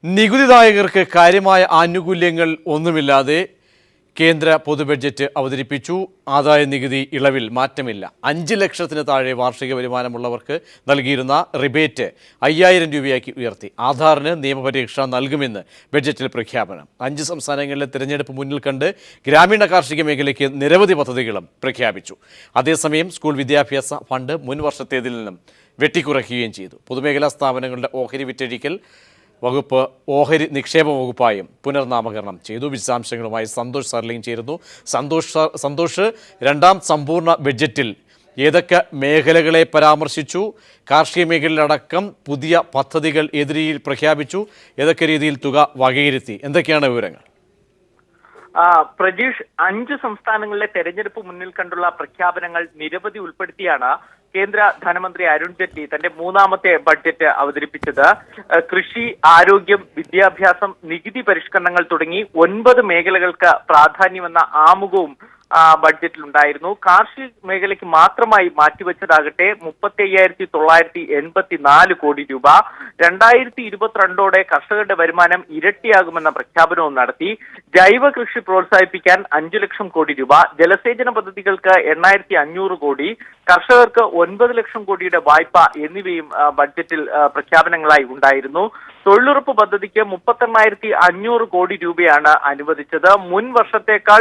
നികുതിദായകർക്ക് കാര്യമായ ആനുകൂല്യങ്ങൾ ഒന്നുമില്ലാതെ കേന്ദ്ര പൊതുബഡ്ജറ്റ് അവതരിപ്പിച്ചു. ആദായ നികുതി ഇളവിൽ മാറ്റമില്ല. 5 ലക്ഷത്തിന് താഴെ വാർഷിക വരുമാനമുള്ളവർക്ക് നൽകിയിരുന്ന റിബേറ്റ് 5000 രൂപയാക്കി ഉയർത്തി. ആധാറിന് നിയമപരീക്ഷ നൽകുമെന്ന് ബഡ്ജറ്റിൽ പ്രഖ്യാപനം. 5 സംസ്ഥാനങ്ങളിലെ തിരഞ്ഞെടുപ്പ് മുന്നിൽ കണ്ട് ഗ്രാമീണ കാർഷിക മേഖലയ്ക്ക് നിരവധി പദ്ധതികളും പ്രഖ്യാപിച്ചു. അതേസമയം സ്കൂൾ വിദ്യാഭ്യാസ ഫണ്ട് മുൻ വർഷത്തേതിൽ നിന്നും വെട്ടിക്കുറയ്ക്കുകയും ചെയ്തു. പൊതുമേഖലാ സ്ഥാപനങ്ങളുടെ ഓഹരി വിറ്റഴിക്കൽ വകുപ്പ് ഓഹരി നിക്ഷേപ വകുപ്പായും പുനർനാമകരണം ചെയ്തു. വിശദാംശങ്ങളുമായി സന്തോഷ് സർലിംഗ് ചേരുന്നു. സന്തോഷ്, രണ്ടാം സമ്പൂർണ്ണ ബഡ്ജറ്റിൽ ഏതൊക്കെ മേഖലകളെ പരാമർശിച്ചു? കാർഷിക മേഖലയിലടക്കം പുതിയ പദ്ധതികൾ ഏത് രീതിയിൽ പ്രഖ്യാപിച്ചു? ഏതൊക്കെ രീതിയിൽ തുക വകയിരുത്തി? എന്തൊക്കെയാണ് വിവരങ്ങൾ? പ്രജീഷ്, 5 സംസ്ഥാനങ്ങളിലെ തെരഞ്ഞെടുപ്പ് മുന്നിൽ കണ്ടുള്ള പ്രഖ്യാപനങ്ങൾ നിരവധി ഉൾപ്പെടുത്തിയാണ് കേന്ദ്ര ധനമന്ത്രി അരുൺ ജെയ്റ്റ്ലി തന്റെ 3ാമത്തെ ബഡ്ജറ്റ് അവതരിപ്പിച്ചത്. കൃഷി, ആരോഗ്യം, വിദ്യാഭ്യാസം, നികുതി പരിഷ്കരണങ്ങൾ തുടങ്ങി 9 മേഖലകൾക്ക് പ്രാധാന്യമെന്ന ആമുഖവും ബഡ്ജറ്റിലുണ്ടായിരുന്നു. കാർഷിക മേഖലയ്ക്ക് മാത്രമായി മാറ്റിവെച്ചതാകട്ടെ 35,984 കോടി രൂപ. 2022ഓടെ കർഷകരുടെ വരുമാനം ഇരട്ടിയാകുമെന്ന പ്രഖ്യാപനവും നടത്തി. ജൈവ കൃഷി പ്രോത്സാഹിപ്പിക്കാൻ 5 ലക്ഷം കോടി രൂപ, ജലസേചന പദ്ധതികൾക്ക് 8,500 കോടി, കർഷകർക്ക് 9 ലക്ഷം കോടിയുടെ വായ്പ എന്നിവയും ബഡ്ജറ്റിൽ പ്രഖ്യാപനങ്ങളായി ഉണ്ടായിരുന്നു. തൊഴിലുറപ്പ് പദ്ധതിക്ക് 38,500 കോടി രൂപയാണ് അനുവദിച്ചത്. മുൻ വർഷത്തേക്കാൾ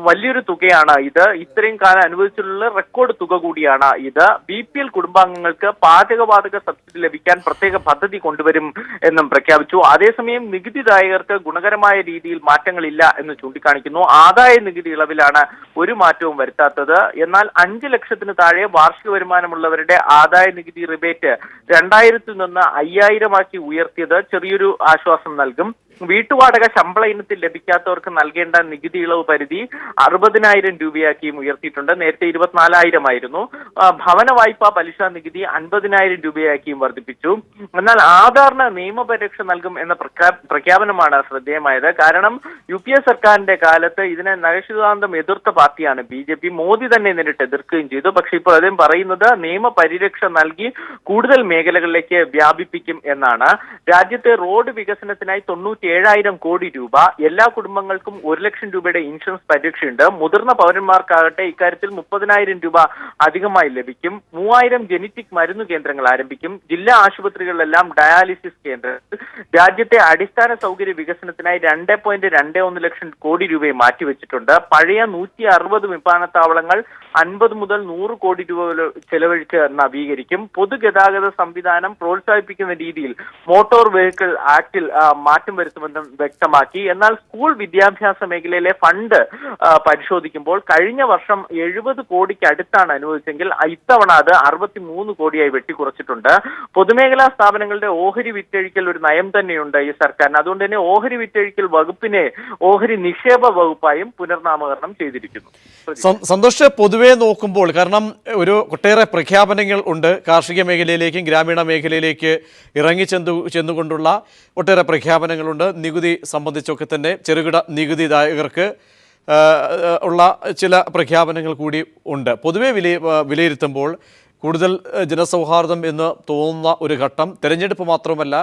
വലിയൊരു തുകയാണ് ഇത്. ഇത്രയും കാലം അനുവദിച്ചിട്ടുള്ള റെക്കോർഡ് തുക കൂടിയാണ് ഇത്. BPL കുടുംബാംഗങ്ങൾക്ക് പാചകവാതക സബ്സിഡി ലഭിക്കാൻ പ്രത്യേക പദ്ധതി കൊണ്ടുവരും എന്നും പ്രഖ്യാപിച്ചു. അതേസമയം നികുതിദായകർക്ക് ഗുണകരമായ രീതിയിൽ മാറ്റങ്ങളില്ല എന്ന് ചൂണ്ടിക്കാണിക്കുന്നു. ആദായ നികുതി ഇളവിലാണ് ഒരു മാറ്റവും വരുത്താത്തത്. എന്നാൽ 5 ലക്ഷത്തിന് താഴെ വാർഷിക വരുമാനമുള്ളവരുടെ ആദായ നികുതി റിബേറ്റ് 2000 നിന്ന് 5000 ഉയർത്തിയത് ചെറിയൊരു ആശ്വാസം നൽകും. വീട്ടുവാടക ശമ്പള ഇനത്തിൽ ലഭിക്കാത്തവർക്ക് നൽകേണ്ട നികുതി ഇളവ് പരിധി 60,000 രൂപയാക്കിയും ഉയർത്തിയിട്ടുണ്ട്. നേരത്തെ 24,000 ആയിരുന്നു. ഭവന വായ്പാ പലിശ നികുതി 50,000 രൂപയാക്കിയും വർദ്ധിപ്പിച്ചു. എന്നാൽ ആധാറിന് നിയമപരിരക്ഷ നൽകും എന്ന പ്രഖ്യാപനമാണ് ശ്രദ്ധേയമായത്. കാരണം UPA സർക്കാരിന്റെ കാലത്ത് ഇതിനെ നഖശിതാന്തം എതിർത്ത പാർട്ടിയാണ് BJP. മോദി തന്നെ നേരിട്ട് എതിർക്കുകയും ചെയ്തു. പക്ഷെ ഇപ്പോൾ അദ്ദേഹം പറയുന്നത് നിയമപരിരക്ഷ നൽകി കൂടുതൽ മേഖലകളിലേക്ക് വ്യാപിപ്പിക്കും എന്നാണ്. രാജ്യത്തെ റോഡ് വികസനത്തിനായി 97,000 കോടി രൂപ, എല്ലാ കുടുംബങ്ങൾക്കും 1 ലക്ഷം രൂപയുടെ ഇൻഷുറൻസ് പരിരക്ഷയുണ്ട്. മുതിർന്ന പൗരന്മാർക്കാകട്ടെ ഇക്കാര്യത്തിൽ 30,000 രൂപ അധികമായി ലഭിക്കും. 3000 ജനറ്റിക് മരുന്ന് കേന്ദ്രങ്ങൾ ആരംഭിക്കും. ജില്ലാ ആശുപത്രികളിലെല്ലാം ഡയാലിസിസ് കേന്ദ്രങ്ങൾ. രാജ്യത്തെ അടിസ്ഥാന സൗകര്യ വികസനത്തിനായി 2.21 ലക്ഷം കോടി രൂപയെ മാറ്റിവെച്ചിട്ടുണ്ട്. പഴയ 160 വിമാനത്താവളങ്ങൾ 50 മുതൽ 100 കോടി രൂപ ചെലവഴിച്ച് നവീകരിക്കും. പൊതുഗതാഗത സംവിധാനം പ്രോത്സാഹിപ്പിക്കുന്ന രീതിയിൽ മോട്ടോർ വെഹിക്കിൾ ആക്ടിൽ മാറ്റം വരുത്തുമെന്നും വ്യക്തമാക്കി. എന്നാൽ സ്കൂൾ വിദ്യാഭ്യാസ മേഖലയിലെ ഫണ്ട് പരിശോധിക്കുമ്പോൾ കഴിഞ്ഞ വർഷം 70 കോടിക്ക് അടുത്താണ് അനുവദിച്ചെങ്കിൽ ഇത്തവണ അത് 63 കോടിയായി വെട്ടിക്കുറച്ചിട്ടുണ്ട്. പൊതുമേഖലാ സ്ഥാപനങ്ങളുടെ ഓഹരി വിറ്റഴിക്കൽ ഒരു നയം തന്നെയുണ്ട് ഈ സർക്കാരിന്. അതുകൊണ്ട് തന്നെ ഓഹരി വിറ്റഴിക്കൽ വകുപ്പിനെ ഓഹരി നിക്ഷേപ വകുപ്പായും പുനർനാമകരണം ചെയ്തിരിക്കുന്നു. സന്തോഷ്, പൊതുവെ നോക്കുമ്പോൾ കാരണം ഒരു ഒട്ടേറെ പ്രഖ്യാപനങ്ങൾ ഉണ്ട്. കാർഷിക മേഖലയിലേക്കും ഗ്രാമീണ മേഖലയിലേക്ക് ഇറങ്ങി ചെന്നുകൊണ്ടുള്ള ഒട്ടേറെ പ്രഖ്യാപനങ്ങളുണ്ട്. നികുതി സംബന്ധിച്ചൊക്കെ തന്നെ ചെറുകിട നികുതിദായകർക്ക് ഉള്ള ചില പ്രഖ്യാപനങ്ങൾ കൂടി ഉണ്ട്. പൊതുവെ വിലയിരുത്തുമ്പോൾ കൂടുതൽ ജനസൗഹാർദ്ദം എന്ന് തോന്നുന്ന ഒരു ഘട്ടം തെരഞ്ഞെടുപ്പ് മാത്രമല്ല,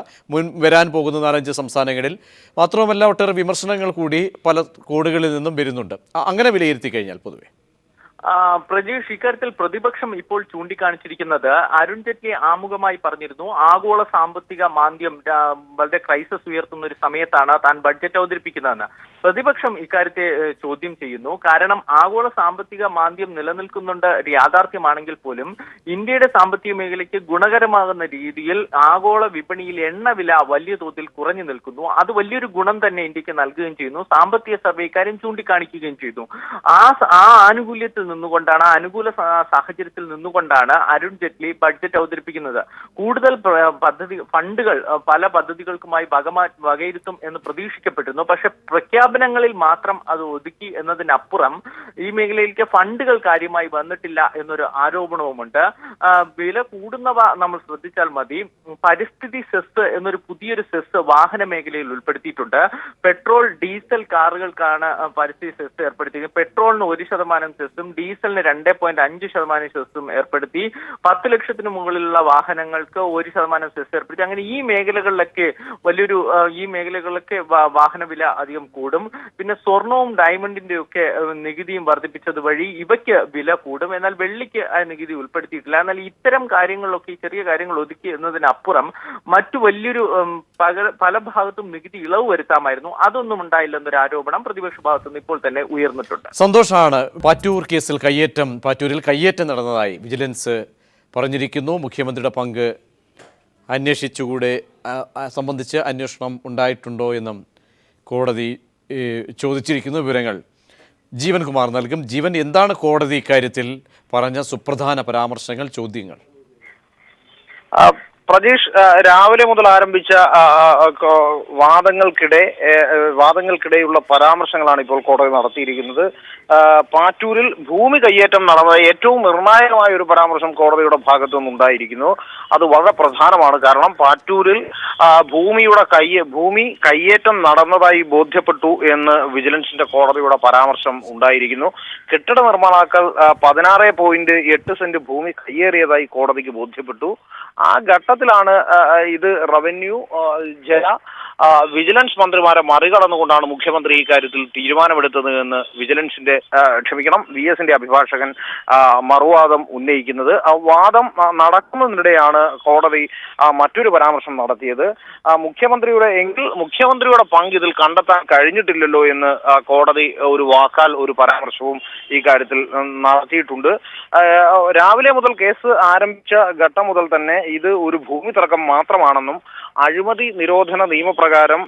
വരാൻ പോകുന്ന 4-5 സംസ്ഥാനങ്ങളിൽ മാത്രവുമല്ല ഒട്ടേറെ വിമർശനങ്ങൾ കൂടി പല കോണുകളിൽ നിന്നും വരുന്നുണ്ട്. അങ്ങനെ വിലയിരുത്തി കഴിഞ്ഞാൽ പൊതുവെ പ്രജീഷ്, ഇക്കാര്യത്തിൽ പ്രതിപക്ഷം ഇപ്പോൾ ചൂണ്ടിക്കാണിച്ചിരിക്കുന്നത് അരുൺ ജെയ്റ്റ്ലി ആമുഖമായി പറഞ്ഞിരുന്നു, ആഗോള സാമ്പത്തിക മാന്ദ്യം വളരെ ക്രൈസിസ് ഉയർത്തുന്ന ഒരു സമയത്താണ് താൻ ബഡ്ജറ്റ് അവതരിപ്പിക്കുന്നതെന്ന്. പ്രതിപക്ഷം ഇക്കാര്യത്തെ ചോദ്യം ചെയ്യുന്നു. കാരണം ആഗോള സാമ്പത്തിക മാന്ദ്യം നിലനിൽക്കുന്നുണ്ട് യാഥാർത്ഥ്യമാണെങ്കിൽ പോലും ഇന്ത്യയുടെ സാമ്പത്തിക മേഖലയ്ക്ക് ഗുണകരമാകുന്ന രീതിയിൽ ആഗോള വിപണിയിൽ എണ്ണവില വലിയ തോതിൽ കുറഞ്ഞു നിൽക്കുന്നു. അത് വലിയൊരു ഗുണം തന്നെ ഇന്ത്യക്ക് നൽകുകയും ചെയ്യുന്നു. സാമ്പത്തിക സർവേ ഇക്കാര്യം ചൂണ്ടിക്കാണിക്കുകയും ചെയ്തു. ആ ആനുകൂല്യത്തിൽ നിന്നുകൊണ്ടാണ്, അനുകൂല സാഹചര്യത്തിൽ നിന്നുകൊണ്ടാണ് അരുൺ ജെയ്റ്റ്ലി ബഡ്ജറ്റ് അവതരിപ്പിക്കുന്നത്. കൂടുതൽ ഫണ്ടുകൾ പല പദ്ധതികൾക്കുമായി വകയിരുത്തും എന്ന് പ്രതീക്ഷിക്കപ്പെട്ടിരുന്നു. പക്ഷെ പ്രഖ്യാപനം പ്രഖ്യാപനങ്ങളിൽ മാത്രം അത് ഒതുക്കി എന്നതിനപ്പുറം ഈ മേഖലയിലേക്ക് ഫണ്ടുകൾ കാര്യമായി വന്നിട്ടില്ല എന്നൊരു ആരോപണവുമുണ്ട്. വില കൂടുന്നവ നമ്മൾ ശ്രദ്ധിച്ചാൽ മതി. പരിസ്ഥിതി സെസ് എന്നൊരു പുതിയൊരു സെസ് വാഹന മേഖലയിൽ ഉൾപ്പെടുത്തിയിട്ടുണ്ട്. പെട്രോൾ ഡീസൽ കാറുകൾക്കാണ് പരിസ്ഥിതി സെസ് ഏർപ്പെടുത്തിയത്. പെട്രോളിന് 1% സെസ്സും ഡീസലിന് 2.5% സെസ്സും ഏർപ്പെടുത്തി. 10 ലക്ഷത്തിന് മുകളിലുള്ള വാഹനങ്ങൾക്ക് 1% സെസ് ഏർപ്പെടുത്തി. അങ്ങനെ ഈ മേഖലകളിലൊക്കെ വാഹന വില അധികം കൂടും. പിന്നെ സ്വർണവും ഡയമണ്ടിന്റെയും ഒക്കെ നികുതിയും വർദ്ധിപ്പിച്ചത് വഴി ഇവയ്ക്ക് വില കൂടും. എന്നാൽ വെള്ളിക്ക് ആ നികുതി ഉൾപ്പെടുത്തിയിട്ടില്ല. എന്നാൽ ഇത്തരം കാര്യങ്ങളിലൊക്കെ ഈ ചെറിയ കാര്യങ്ങൾ ഒതുക്കി എന്നതിനപ്പുറം മറ്റു വലിയൊരു പല ഭാഗത്തും നികുതി ഇളവ് വരുത്താമായിരുന്നു. അതൊന്നും ഉണ്ടായില്ലെന്നൊരു ആരോപണം പ്രതിപക്ഷ ഭാഗത്തുനിന്ന് ഇപ്പോൾ തന്നെ ഉയർന്നിട്ടുണ്ട്. സന്തോഷമാണ്. പാറ്റൂരിൽ കയ്യേറ്റം നടന്നതായി വിജിലൻസ് പറഞ്ഞിരിക്കുന്നു. മുഖ്യമന്ത്രിയുടെ പങ്ക് അന്വേഷിച്ചുകൂടെ, സംബന്ധിച്ച് അന്വേഷണം ഉണ്ടായിട്ടുണ്ടോ എന്നും കോടതി ചോദിച്ചിരിക്കുന്ന വിവരങ്ങൾ ജീവൻകുമാർ നൽകും. ജീവൻ, എന്താണ് കോടതി ഇക്കാര്യത്തിൽ പറഞ്ഞ സുപ്രധാന പരാമർശങ്ങൾ, ചോദ്യങ്ങൾ? പ്രജീഷ്, രാവിലെ മുതൽ ആരംഭിച്ച വാദങ്ങൾക്കിടെയുള്ള പരാമർശങ്ങളാണ് ഇപ്പോൾ കോടതി നടത്തിയിരിക്കുന്നത്. പാറ്റൂരിൽ ഭൂമി കയ്യേറ്റം നടന്ന ഏറ്റവും നിർണായകമായ ഒരു പരാമർശം കോടതിയുടെ ഭാഗത്തു നിന്നുണ്ടായിരിക്കുന്നു. അത് വളരെ പ്രധാനമാണ്. കാരണം പാറ്റൂരിൽ ഭൂമി കയ്യേറ്റം നടന്നതായി ബോധ്യപ്പെട്ടു എന്ന് വിജിലൻസിന്റെ കോടതിയുടെ പരാമർശം ഉണ്ടായിരിക്കുന്നു. കെട്ടിട നിർമ്മാതാക്കൾ 16.8 സെന്റ് ഭൂമി കയ്യേറിയതായി കോടതിക്ക് ബോധ്യപ്പെട്ടു. ആ ഘട്ടത്തിലാണ് ഇത് റവന്യൂ, ജല, വിജിലൻസ് മന്ത്രിമാരെ മറികടന്നുകൊണ്ടാണ് മുഖ്യമന്ത്രി ഇക്കാര്യത്തിൽ തീരുമാനമെടുത്തത് എന്ന് വി എസിന്റെ അഭിഭാഷകൻ മറുവാദം ഉന്നയിക്കുന്നത്. വാദം നടക്കുന്നതിനിടെയാണ് കോടതി മറ്റൊരു പരാമർശം നടത്തിയത്. മുഖ്യമന്ത്രിയുടെ പങ്ക് ഇതിൽ കണ്ടെത്താൻ കഴിഞ്ഞിട്ടില്ലല്ലോ എന്ന് കോടതി ഒരു പരാമർശവും ഈ കാര്യത്തിൽ നടത്തിയിട്ടുണ്ട്. രാവിലെ മുതൽ കേസ് ആരംഭിച്ച ഘട്ടം മുതൽ തന്നെ ഇത് ഒരു ഭൂമി തർക്കം മാത്രമാണെന്നും അഴിമതി നിരോധന നിയമപ്രകാരം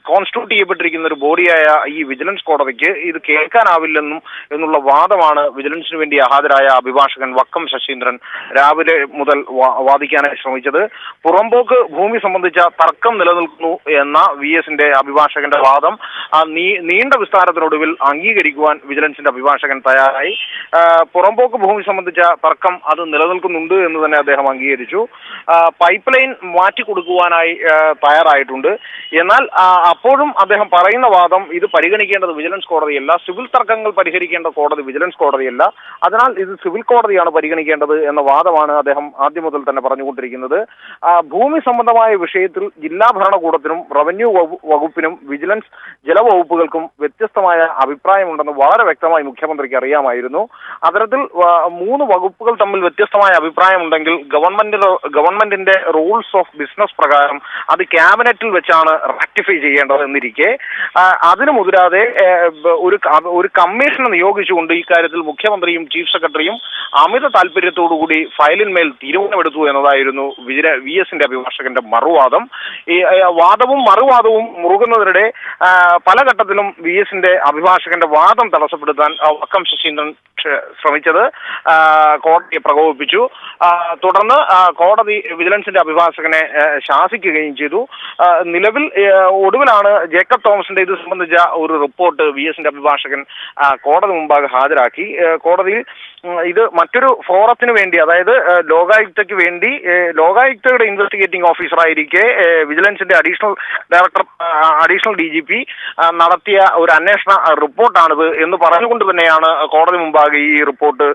കോൺസ്റ്റിറ്റ്യൂട്ട് ചെയ്യപ്പെട്ടിരിക്കുന്ന ഒരു ബോഡിയായ ഈ വിജിലൻസ് കോടതിക്ക് ഇത് കേൾക്കാനാവില്ലെന്നും എന്നുള്ള വാദമാണ് വിജിലൻസിന് വേണ്ടി ഹാജരായ അഭിഭാഷകൻ വക്കം ശശീന്ദ്രൻ രാവിലെ മുതൽ വാദിക്കാനായി ശ്രമിച്ചത്. പുറമ്പോക്ക് ഭൂമി സംബന്ധിച്ച തർക്കം നിലനിൽക്കുന്നു എന്ന വി എസിന്റെ അഭിഭാഷകന്റെ വാദം നീണ്ട വിസ്താരത്തിനൊടുവിൽ അംഗീകരിക്കുവാൻ വിജിലൻസിന്റെ അഭിഭാഷകൻ തയ്യാറായി. പുറമ്പോക്ക് ഭൂമി സംബന്ധിച്ച തർക്കം അത് നിലനിൽക്കുന്നുണ്ട് എന്ന് തന്നെ അദ്ദേഹം അംഗീകരിച്ചു. പൈപ്പ് ലൈൻ മാറ്റിക്കൊടുക്കുവാനായി തയ്യാറായിട്ടുണ്ട്. എന്നാൽ അപ്പോഴും അദ്ദേഹം പറയുന്ന വാദം ഇത് പരിഗണിക്കേണ്ടത് വിജിലൻസ് കോടതിയല്ല, സിവിൽ തർക്കങ്ങൾ പരിഹരിക്കേണ്ട കോടതി വിജിലൻസ് കോടതിയല്ല, അതിനാൽ ഇത് സിവിൽ കോടതിയാണ് പരിഗണിക്കേണ്ടത് എന്ന വാദമാണ് അദ്ദേഹം ആദ്യം മുതൽ തന്നെ പറഞ്ഞുകൊണ്ടിരിക്കുന്നത്. ഭൂമി സംബന്ധമായ വിഷയത്തിൽ ജില്ലാ ഭരണകൂടത്തിനും റവന്യൂ വകുപ്പിനും വിജിലൻസ് ജലവകുപ്പുകൾക്കും വ്യത്യസ്തമായ അഭിപ്രായമുണ്ടെന്ന് വളരെ വ്യക്തമായി മുഖ്യമന്ത്രിക്ക് അറിയാമായിരുന്നു. അത്തരത്തിൽ 3 വകുപ്പുകൾ തമ്മിൽ വ്യത്യസ്തമായ അഭിപ്രായമുണ്ടെങ്കിൽ ഗവൺമെന്റിന്റെ റൂൾസ് ഓഫ് ബിസിനസ് പ്രകാരം അത് ക്യാബിനറ്റിൽ വെച്ചാണ് റെക്ടിഫൈ ചെയ്യേണ്ടത് എന്നിരിക്കെ അതിനു മുതിരാതെ ഒരു കമ്മീഷനെ നിയോഗിച്ചുകൊണ്ട് ഇക്കാര്യത്തിൽ മുഖ്യമന്ത്രിയും ചീഫ് സെക്രട്ടറിയും അമിത താല്പര്യത്തോടുകൂടി ഫയലിന്മേൽ തീരുമാനമെടുത്തു എന്നതായിരുന്നു വി എസിന്റെ അഭിഭാഷകന്റെ മറുവാദം. ഈ വാദവും മറുവാദവും മുറുകുന്നതിനിടെ പല ഘട്ടത്തിലും വി എസിന്റെ അഭിഭാഷകന്റെ വാദം തടസ്സപ്പെടുത്താൻ വക്കം ശശീന്ദ്രൻ ശ്രമിച്ചത് കോടതിയെ പ്രകോപിപ്പിച്ചു. തുടർന്ന് കോടതി വിജിലൻസിന്റെ അഭിഭാഷകനെ ശാസിക്കുകയും ചെയ്തു. ഒടുവിലാണ് ജേക്കബ് തോമസിന്റെ ഇത് സംബന്ധിച്ച ഒരു റിപ്പോർട്ട് വി എസിന്റെ അഭിഭാഷകൻ കോടതി മുമ്പാകെ ഹാജരാക്കി. കോടതിയിൽ ഇത് മറ്റൊരു ഫോറത്തിന് വേണ്ടി, അതായത് ലോകായുക്തയ്ക്ക് വേണ്ടി ലോകായുക്തയുടെ ഇൻവെസ്റ്റിഗേറ്റിംഗ് ഓഫീസറായിരിക്കെ വിജിലൻസിന്റെ അഡീഷണൽ DGP നടത്തിയ ഒരു അന്വേഷണ റിപ്പോർട്ടാണിത് എന്ന് പറഞ്ഞുകൊണ്ട് തന്നെയാണ് കോടതി മുമ്പാകെ ഈ റിപ്പോർട്ട്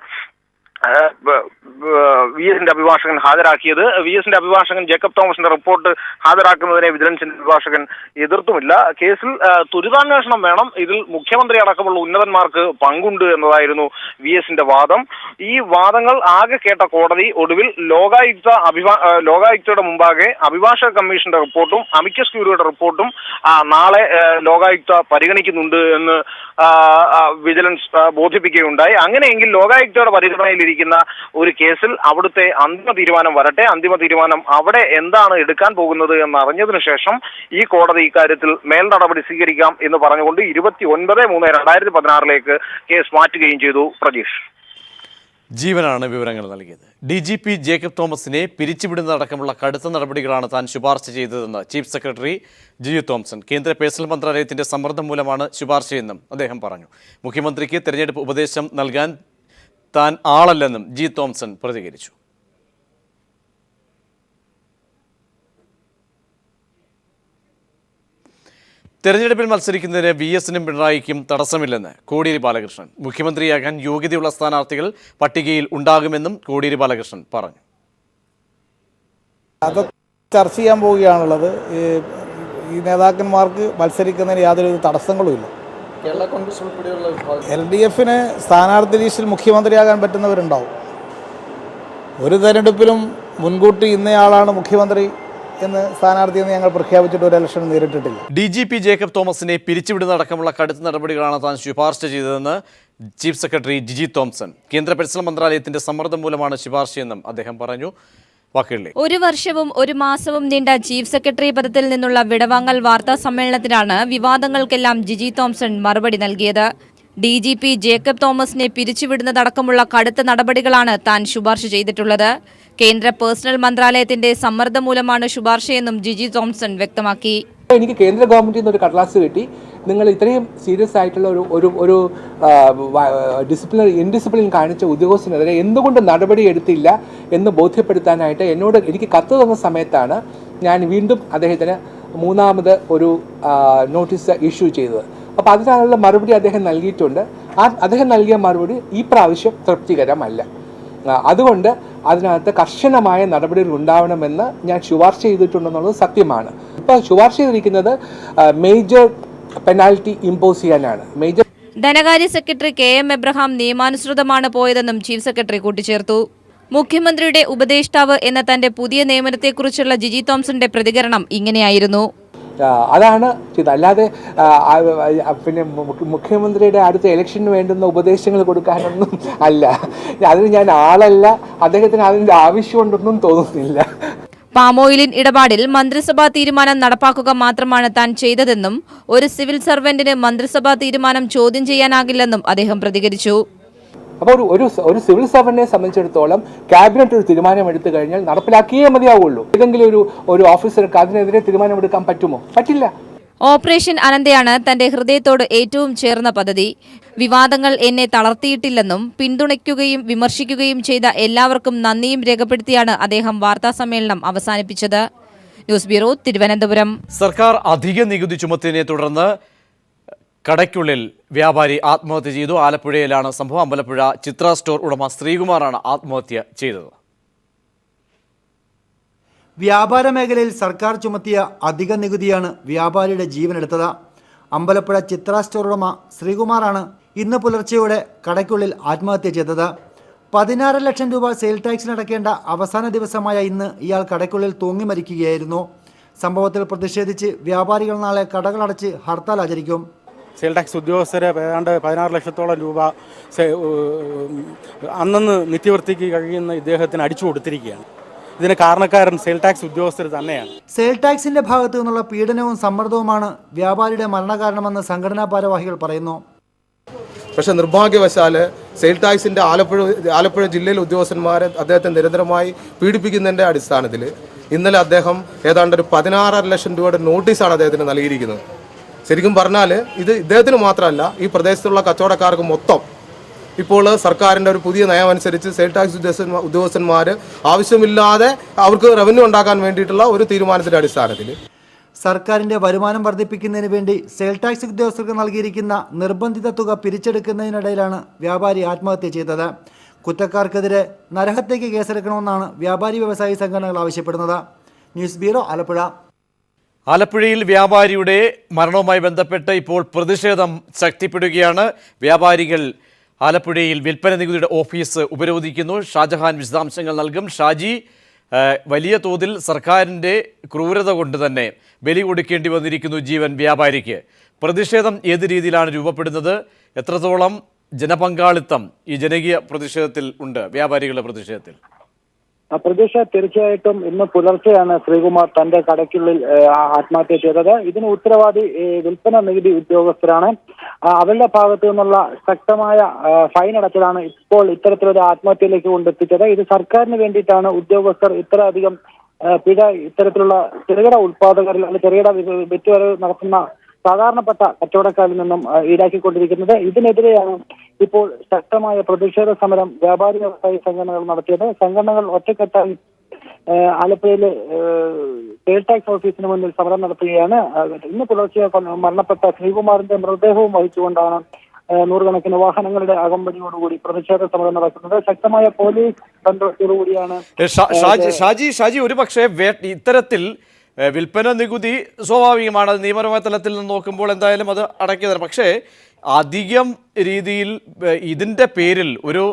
വി എസിന്റെ അഭിഭാഷകൻ ഹാജരാക്കിയത്. വി എസിന്റെ അഭിഭാഷകൻ ജേക്കബ് തോമസിന്റെ റിപ്പോർട്ട് ഹാജരാക്കുന്നതിനെ വിജിലൻസിന്റെ അഭിഭാഷകൻ എതിർത്തുമില്ല. കേസിൽ തുരിതാന്വേഷണം വേണം, ഇതിൽ മുഖ്യമന്ത്രി അടക്കമുള്ള ഉന്നതന്മാർക്ക് പങ്കുണ്ട് എന്നതായിരുന്നു വി എസിന്റെ വാദം. ഈ വാദങ്ങൾ ആകെ കേട്ട കോടതി ഒടുവിൽ ലോകായുക്തയുടെ മുമ്പാകെ അഭിഭാഷക കമ്മീഷന്റെ റിപ്പോർട്ടും അമിക്കസ് ക്യൂറിയുടെ റിപ്പോർട്ടും നാളെ ലോകായുക്ത പരിഗണിക്കുന്നുണ്ട് എന്ന് വിജിലൻസ് ബോധിപ്പിക്കുകയുണ്ടായി. അങ്ങനെയെങ്കിൽ ലോകായുക്തയുടെ പരിഗണനയിൽ ഒരു കേസിൽ അവിടുത്തെ അന്തിമ തീരുമാനം വരട്ടെ. അന്തിമ തീരുമാനം അവിടെ എന്താണ് എടുക്കാൻ പോകുന്നത് എന്നറിഞ്ഞതിനു ശേഷം ഈ കോടതി ഇക്കാര്യത്തിൽ മേൽ നടപടി സ്വീകരിക്കാം എന്ന് പറഞ്ഞുകൊണ്ട് 29/3/2016 കേസ് മാറ്റുകയും ചെയ്തു. പ്രജീഷ്. ജീവനാണ് വിവരങ്ങൾ നൽകിയത്. DGP ജേക്കബ് തോമസിനെ പിരിച്ചുവിടുന്നതടക്കമുള്ള കടുത്ത നടപടികളാണ് താൻ ശുപാർശ ചെയ്തതെന്ന് ചീഫ് സെക്രട്ടറി ജിജി തോംസൺ. കേന്ദ്ര പേഴ്സണൽ മന്ത്രാലയത്തിന്റെ സമ്മർദ്ദം മൂലമാണ് ശുപാർശയെന്നും അദ്ദേഹം പറഞ്ഞു. മുഖ്യമന്ത്രിക്ക് തെരഞ്ഞെടുപ്പ് ഉപദേശം നൽകാൻ താൻ ആളല്ലെന്നും ജി തോംസൺ പ്രതികരിച്ചു. തെരഞ്ഞെടുപ്പിൽ മത്സരിക്കുന്നതിന് VSനും പിണറായിക്കും തടസ്സമില്ലെന്ന് കോടിയേരി ബാലകൃഷ്ണൻ. മുഖ്യമന്ത്രിയാകാൻ യോഗ്യതയുള്ള സ്ഥാനാർത്ഥികൾ പട്ടികയിൽ ഉണ്ടാകുമെന്നും കോടിയേരി ബാലകൃഷ്ണൻ പറഞ്ഞു. അതൊക്കെ ചർച്ച ചെയ്യാൻ പോവുകയാണുള്ളത്. ഈ നേതാക്കന്മാർക്ക് മത്സരിക്കുന്നതിന് യാതൊരു തടസ്സങ്ങളുമില്ല. കേരള കോൺഗ്രസ് ഉൾപ്പെടെയുള്ള LDFന് സ്ഥാനാർത്ഥി ലിസ്റ്റിൽ മുഖ്യമന്ത്രിയാകാൻ പറ്റുന്നവരുണ്ടാവും. ഒരു തെരഞ്ഞെടുപ്പിലും മുൻകൂട്ടി ഇന്നയാളാണ് മുഖ്യമന്ത്രി എന്ന് സ്ഥാനാർത്ഥിയെന്ന് ഞങ്ങൾ പ്രഖ്യാപിച്ചിട്ട് ഒരു ഇലക്ഷൻ നേരിട്ടിട്ടില്ല. DGP ജേക്കബ് തോമസിനെ പിരിച്ചുവിടുന്നതടക്കമുള്ള കടുത്ത നടപടികളാണ് താൻ ശുപാർശ ചെയ്തതെന്ന് ചീഫ് സെക്രട്ടറി ജിജി തോംസൺ. കേന്ദ്ര പേഴ്സണൽ മന്ത്രാലയത്തിന്റെ സമ്മർദ്ദം മൂലമാണ് ശുപാർശയെന്നും അദ്ദേഹം പറഞ്ഞു. വാക്കുകളിലേക്ക്. 1 വർഷവും 1 മാസവും നീണ്ട ചീഫ് സെക്രട്ടറി പദത്തിൽ നിന്നുള്ള വിടവാങ്ങൽ വാർത്താ സമ്മേളനത്തിലാണ് വിവാദങ്ങൾക്കെല്ലാം ജിജി തോംസൺ മറുപടി നൽകിയത്. DGP ജേക്കബ് തോമസിനെ പിരിച്ചുവിടുന്നതടക്കമുള്ള കടുത്ത നടപടികളാണ് താൻ ശുപാർശ ചെയ്തിട്ടുള്ളത്. കേന്ദ്ര പേഴ്സണൽ മന്ത്രാലയത്തിന്റെ സമ്മർദ്ദം മൂലമാണ് ശുപാർശയെന്നും ജിജി തോംസൺ വ്യക്തമാക്കി. എനിക്ക് കേന്ദ്ര ഗവൺമെന്റിൽ നിന്ന് ഒരു കടലാസ് കിട്ടി, നിങ്ങൾ ഇത്രയും സീരിയസ് ആയിട്ടുള്ള ഒരു ഇൻഡിസിപ്ലിൻ കാണിച്ച ഉദ്യോഗസ്ഥനെതിരെ എന്തുകൊണ്ട് നടപടി എടുത്തില്ല എന്ന് ബോധ്യപ്പെടുത്താനായിട്ട് എനിക്ക് കത്ത് തന്ന സമയത്താണ് ഞാൻ വീണ്ടും അദ്ദേഹത്തിന് 3ാമത് ഒരു നോട്ടീസ് ഇഷ്യൂ ചെയ്തത്. അപ്പോൾ അതിനുള്ള മറുപടി അദ്ദേഹം നൽകിയിട്ടുണ്ട്. അദ്ദേഹം നൽകിയ മറുപടി ഈ പ്രാവശ്യം തൃപ്തികരമല്ല. അതുകൊണ്ട് അതിനകത്ത് കർശനമായ നടപടികൾ ഉണ്ടാവണമെന്ന് ഞാൻ ശുപാർശ ചെയ്തിട്ടുണ്ടെന്നുള്ളത് സത്യമാണ്. ഇപ്പോൾ ശുപാർശ ചെയ്തിരിക്കുന്നത് മേജർ പെനാൽറ്റി ഇമ്പോസ് ചെയ്യാനാണ്. ധനകാര്യ സെക്രട്ടറി KM എബ്രഹാം നിയമാനുസൃതമാണ് പോയതെന്നും ചീഫ് സെക്രട്ടറി കൂട്ടിച്ചേർത്തു. മുഖ്യമന്ത്രിയുടെ ഉപദേഷ്ടാവ് എന്ന തന്റെ പുതിയ നിയമനത്തെക്കുറിച്ചുള്ള ജിജി തോംസന്റെ പ്രതികരണം ഇങ്ങനെയായിരുന്നു. അതാണ് ചെയ്തത്. അല്ലാതെ പിന്നെ മുഖ്യമന്ത്രിയുടെ അടുത്ത ഇലക്ഷന് വേണ്ടുന്ന ഉപദേശങ്ങൾ കൊടുക്കാനൊന്നും അല്ല. അതിന് ഞാൻ ആളല്ല, അദ്ദേഹത്തിന് അതിൻ്റെ ആവശ്യമുണ്ടെന്നും തോന്നുന്നില്ല. പാമോയിലിൻ ഇടപാടിൽ മന്ത്രിസഭാ തീരുമാനം നടപ്പാക്കുക മാത്രമാണ് താൻ ചെയ്തതെന്നും ഒരു സിവിൽ സർവന്റിന് മന്ത്രിസഭാ തീരുമാനം ചോദ്യം ചെയ്യാനാകില്ലെന്നും അദ്ദേഹം പ്രതികരിച്ചു. അപ്പോൾ ഒരു സിവിൽ സർവന്റിനെ സംബന്ധിച്ചിടത്തോളം ക്യാബിനറ്റ് ഒരു തീരുമാനം എടുത്തു കഴിഞ്ഞാൽ നടപ്പിലാക്കിയേ മതിയാവുള്ളൂ. ഏതെങ്കിലും ഒരു ഓഫീസർക്ക് അതിനെതിരെ തീരുമാനമെടുക്കാൻ പറ്റുമോ? പറ്റില്ല. ഓപ്പറേഷൻ അനന്തയാണ് തന്റെ ഹൃദയത്തോട് ഏറ്റവും ചേർന്ന പദ്ധതി. വിവാദങ്ങൾ എന്നെ തളർത്തിയിട്ടില്ലെന്നും പിന്തുണയ്ക്കുകയും വിമർശിക്കുകയും ചെയ്ത എല്ലാവർക്കും നന്ദിയും രേഖപ്പെടുത്തിയാണ് അദ്ദേഹം വാർത്താസമ്മേളനം അവസാനിപ്പിച്ചത്. News bureau, Thiruvananthapuram. സർക്കാർ അധിക നികുതി ചുമത്തിയതിനെ തുടർന്ന് കടയ്ക്കുള്ളിൽ വ്യാപാരി ആത്മഹത്യ ചെയ്തു. ആലപ്പുഴയിലാണ് സംഭവം. അമ്പലപ്പുഴ ചിത്ര സ്റ്റോർ ഉടമ ശ്രീകുമാറാണ് ആത്മഹത്യ ചെയ്തത്. വ്യാപാര മേഖലയിൽ സർക്കാർ ചുമത്തിയ അധിക നികുതിയാണ് വ്യാപാരിയുടെ ജീവനെടുത്തത്. അമ്പലപ്പുഴ ചിത്ര സ്റ്റോർ ഉടമ ശ്രീകുമാറാണ് ഇന്ന് പുലർച്ചെയോടെ കടയ്ക്കുള്ളിൽ ആത്മഹത്യ ചെയ്തത്. 16 ലക്ഷം രൂപ സെയിൽ ടാക്സിനടക്കേണ്ട അവസാന ദിവസമായ ഇന്ന് ഇയാൾ കടയ്ക്കുള്ളിൽ തൂങ്ങി മരിക്കുകയായിരുന്നു. സംഭവത്തിൽ പ്രതിഷേധിച്ച് വ്യാപാരികൾ നാളെ കടകളടച്ച് ഹർത്താൽ ആചരിക്കും. സെയിൽ ടാക്സ് ഉദ്യോഗസ്ഥരെ ഏതാണ്ട് 16 ലക്ഷത്തോളം രൂപ അന്നന്ന് നിത്യവൃത്തിക്ക് കഴിയുന്ന ഇദ്ദേഹത്തിന് അടിച്ചു കൊടുത്തിരിക്കുകയാണ്. ഇതിന് കാരണക്കാരൻ സെയിൽ ടാക്സ് ഉദ്യോഗസ്ഥർ തന്നെയാണ്. സെയിൽ ടാക്സിന്റെ ഭാഗത്തു നിന്നുള്ള പീഡനവും സമ്മർദ്ദവുമാണ് വ്യാപാരിയുടെ മരണകാരണമെന്ന് സംഘടനാ ഭാരവാഹികൾ പറയുന്നു. പക്ഷേ നിർഭാഗ്യവശാൽ സെയിൽ ടാക്സിൻ്റെ ആലപ്പുഴ ജില്ലയിലെ ഉദ്യോഗസ്ഥന്മാരെ അദ്ദേഹത്തെ നിരന്തരമായി പീഡിപ്പിക്കുന്നതിൻ്റെ അടിസ്ഥാനത്തിൽ ഇന്നലെ അദ്ദേഹം ഏതാണ്ട് ഒരു 16 ലക്ഷം രൂപയുടെ നോട്ടീസാണ് അദ്ദേഹത്തിന് നൽകിയിരിക്കുന്നത്. ശരിക്കും പറഞ്ഞാൽ ഇത് ഇദ്ദേഹത്തിന് മാത്രമല്ല, ഈ പ്രദേശത്തുള്ള കച്ചവടക്കാർക്ക് മൊത്തം ഇപ്പോൾ സർക്കാരിൻ്റെ ഒരു പുതിയ നയം അനുസരിച്ച് സെയിൽ ടാക്സ് ഉദ്യോഗസ്ഥന്മാർ ആവശ്യമില്ലാതെ അവർക്ക് റവന്യൂ ഉണ്ടാക്കാൻ വേണ്ടിയിട്ടുള്ള ഒരു തീരുമാനത്തിൻ്റെ അടിസ്ഥാനത്തിൽ സർക്കാരിന്റെ വരുമാനം വർദ്ധിപ്പിക്കുന്നതിന് വേണ്ടി സെയിൽ ടാക്സ് ഉദ്യോഗസ്ഥർക്ക് നൽകിയിരിക്കുന്ന നിർബന്ധിത തുക പിരിച്ചെടുക്കുന്നതിനിടയിലാണ് വ്യാപാരി ആത്മഹത്യ ചെയ്തത്. കുറ്റക്കാർക്കെതിരെ നരഹത്യയ്ക്ക് കേസെടുക്കണമെന്നാണ് വ്യാപാരി വ്യവസായി സംഘടനകൾ ആവശ്യപ്പെടുന്നത്. News bureau, Alappuzha. ആലപ്പുഴയിൽ വ്യാപാരിയുടെ മരണവുമായി ബന്ധപ്പെട്ട് ഇപ്പോൾ പ്രതിഷേധം ശക്തിപ്പെടുകയാണ്. വ്യാപാരികൾ ആലപ്പുഴയിൽ വിൽപ്പന നികുതിയുടെ ഓഫീസ് ഉപരോധിക്കുന്നു. ഷാജഹാൻ വിശദാംശങ്ങൾ നൽകും. ഷാജി, വലിയ തോതിൽ സർക്കാരിൻ്റെ ക്രൂരത കൊണ്ട് തന്നെ ബലി കൊടുക്കേണ്ടി വന്നിരിക്കുന്നു ജീവൻ വ്യാപാരിക്ക്. പ്രതിഷേധം ഏത് രീതിയിലാണ് രൂപപ്പെടുന്നത്? എത്രത്തോളം ജനപങ്കാളിത്തം ഈ ജനകീയ പ്രതിഷേധത്തിൽ ഉണ്ട്, വ്യാപാരികളുടെ പ്രതിഷേധത്തിൽ? പ്രതീക്ഷ തീർച്ചയായിട്ടും ഇന്ന് പുലർച്ചെയാണ് ശ്രീകുമാർ തന്റെ കടയ്ക്കുള്ളിൽ ആത്മഹത്യ ചെയ്തത്. ഇതിന് ഉത്തരവാദി വിൽപ്പന നികുതി ഉദ്യോഗസ്ഥരാണ്. അവരുടെ ഭാഗത്തു നിന്നുള്ള ശക്തമായ ഫൈൻ അടച്ചതാണ് ഇപ്പോൾ ഇത്തരത്തിലൊരു ആത്മഹത്യയിലേക്ക് കൊണ്ടെത്തിച്ചത്. ഇത് സർക്കാരിന് വേണ്ടിയിട്ടാണ് ഉദ്യോഗസ്ഥർ ഇത്രയധികം പിഴ ഇത്തരത്തിലുള്ള ചെറുകിട ഉത്പാദകരിൽ അല്ലെങ്കിൽ ചെറുകിട വിറ്റുവരവ് നടത്തുന്ന സാധാരണപ്പെട്ട കച്ചവടക്കാരിൽ നിന്നും ഈടാക്കിക്കൊണ്ടിരിക്കുന്നത്. ഇതിനെതിരെയാണ് ഇപ്പോൾ ശക്തമായ പ്രതിഷേധ സമരം വ്യാപാരി വ്യവസായി സംഘടനകൾ നടത്തിയത്. സംഘടനകൾ ഒറ്റക്കെട്ടായി ആലപ്പുഴയിലെ സെയിൽ ടാക്സ് ഓഫീസിന് മുന്നിൽ സമരം നടത്തുകയാണ്. ഇന്ന് പുലർച്ചെ മരണപ്പെട്ട ശ്രീകുമാറിന്റെ മൃതദേഹവും വഹിച്ചുകൊണ്ടാണ് നൂറുകണക്കിന് വാഹനങ്ങളുടെ അകമ്പടിയോടുകൂടി പ്രതിഷേധ സമരം നടക്കുന്നത്. ശക്തമായ പോലീസ് ബന്ധത്തോടുകൂടിയാണ്. ഷാജി ഒരു പക്ഷേ ഇത്തരത്തിൽ വിൽപ്പന നികുതി സ്വാഭാവികമാണ്, അത് നിയമപരമായ തലത്തിൽ നിന്ന് നോക്കുമ്പോൾ എന്തായാലും അത് അടയ്ക്കുന്നതാണ്. പക്ഷേ അധികം രീതിയിൽ ഇതിൻ്റെ പേരിൽ ഒരു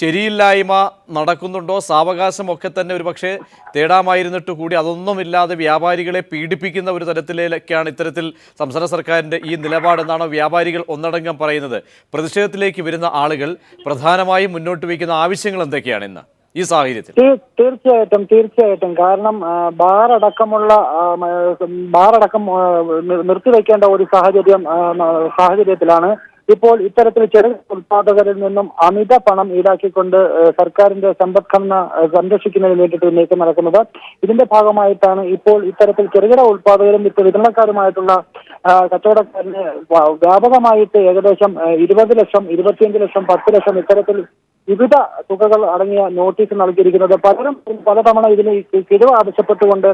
ശരിയില്ലായ്മ നടക്കുന്നുണ്ടോ? സാവകാശമൊക്കെ തന്നെ ഒരു പക്ഷേ തേടാമായിരുന്നിട്ട് കൂടി അതൊന്നുമില്ലാതെ വ്യാപാരികളെ പീഡിപ്പിക്കുന്ന ഒരു തരത്തിലേക്കാണ് ഇത്തരത്തിൽ സംസ്ഥാന സർക്കാരിൻ്റെ ഈ നിലപാടെന്നാണോ വ്യാപാരികൾ ഒന്നടങ്കം പറയുന്നത്? പ്രതിഷേധത്തിലേക്ക് വരുന്ന ആളുകൾ പ്രധാനമായും മുന്നോട്ട് വയ്ക്കുന്ന ആവശ്യങ്ങൾ എന്തൊക്കെയാണ് ഇന്ന് ഈ സാഹചര്യത്തിൽ? തീർച്ചയായിട്ടും കാരണം ബാറടക്കം നിർത്തിവെക്കേണ്ട ഒരു സാഹചര്യത്തിലാണ് ഇപ്പോൾ ഇത്തരത്തിൽ ചെറു ഉത്പാദകരിൽ നിന്നും അമിത പണം ഈടാക്കിക്കൊണ്ട് സർക്കാരിന്റെ സമ്പദ്ഘടന സംരക്ഷിക്കുന്നതിന് വേണ്ടിയിട്ട് നീക്കം നടക്കുന്നത്. ഇതിന്റെ ഭാഗമായിട്ടാണ് ഇപ്പോൾ ഇത്തരത്തിൽ ചെറുകിട ഉത്പാദകരും വിതരണക്കാരുമായിട്ടുള്ള കച്ചവടക്കാരന് വ്യാപകമായിട്ട് ഏകദേശം 20 ലക്ഷം, 25 ലക്ഷം, 10 ലക്ഷം ഇത്തരത്തിൽ വിവിധ തുകകൾ അടങ്ങിയ നോട്ടീസ് നൽകിയിരിക്കുന്നത്. പലരും പലതവണ ഇതിന് കിഴിവ് ആവശ്യപ്പെട്ടുകൊണ്ട്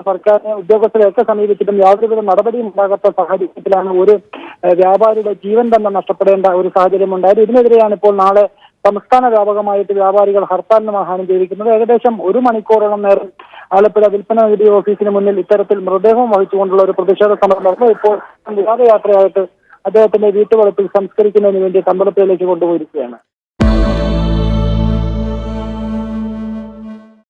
സർക്കാരിനെ ഉദ്യോഗസ്ഥരെയൊക്കെ സമീപിച്ചിട്ടും യാതൊരുവിധ നടപടിയും ഉണ്ടാകാത്ത സാഹചര്യത്തിലാണ് ഒരു വ്യാപാരിയുടെ ജീവൻ തന്നെ നഷ്ടപ്പെടേണ്ട ഒരു സാഹചര്യം ഉണ്ടായത്. ഇതിനെതിരെയാണ് ഇപ്പോൾ നാളെ സംസ്ഥാന വ്യാപകമായിട്ട് വ്യാപാരികൾ ഹർത്താലിന് ആഹ്വാനം ചെയ്തിരിക്കുന്നത്. ഏകദേശം 1 മണിക്കൂറോളം നേരം ആലപ്പുഴ വിൽപ്പന നികുതി ഓഫീസിന് മുന്നിൽ ഇത്തരത്തിൽ മൃതദേഹം വഹിച്ചുകൊണ്ടുള്ള ഒരു പ്രതിഷേധ സമരം നടന്നു. ഇപ്പോൾ വിവാദയാത്രയായിട്ട് അദ്ദേഹത്തിന്റെ വീട്ടുവളപ്പിൽ സംസ്കരിക്കുന്നതിന് വേണ്ടി അമ്പലപ്പുഴയിലേക്ക് കൊണ്ടുപോയിരിക്കുകയാണ്.